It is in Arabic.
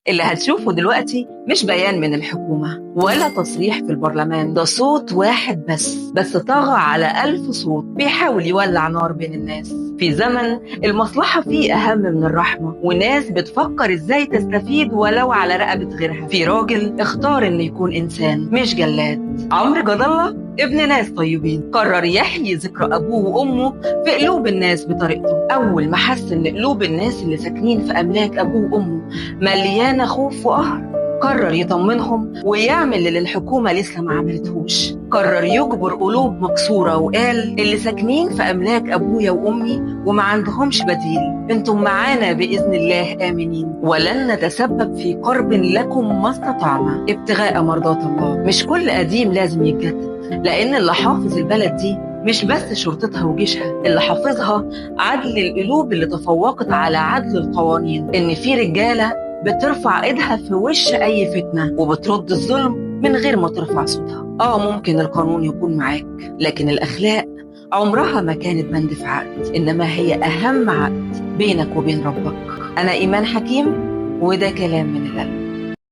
اللي هتشوفه دلوقتي مش بيان من الحكومة ولا تصريح في البرلمان، ده صوت واحد بس طغى على 1000 صوت بيحاول يولع نار بين الناس في زمن المصلحة فيه أهم من الرحمة، وناس بتفكر إزاي تستفيد ولو على رقبة غيرها. في راجل اختار إنه يكون إنسان مش جلاد. عمرو جد الله ابن ناس طيبين قرر يحيي ذكرى أبوه وأمه في قلوب الناس بطريقته. أول ما حس إن قلوب الناس اللي ساكنين في أملاك أبوه وأمه مليانة خوف وقهر، قرر يطمنهم ويعمل اللي الحكومة لسه ما عملتهوش. قرر يجبر قلوب مكسورة وقال اللي ساكنين في أملاك أبويا وأمي وما عندهمش بديل، انتم معانا بإذن الله آمنين، ولن نتسبب في قرب لكم ما استطعنا ابتغاء مرضات الله. مش كل قديم لازم يتجدد، لأن اللي حافظ البلد دي مش بس شرطتها وجيشها، اللي حافظها عدل القلوب اللي تفوقت على عدل القوانين. إن في رجالة بترفع ايدها في وش اي فتنة وبترد الظلم من غير ما ترفع صوتها. ممكن القانون يكون معاك، لكن الاخلاق عمرها ما كانت بند في عقد، انما هي اهم عقد بينك وبين ربك. انا ايمان حكيم، وده كلام من القلب.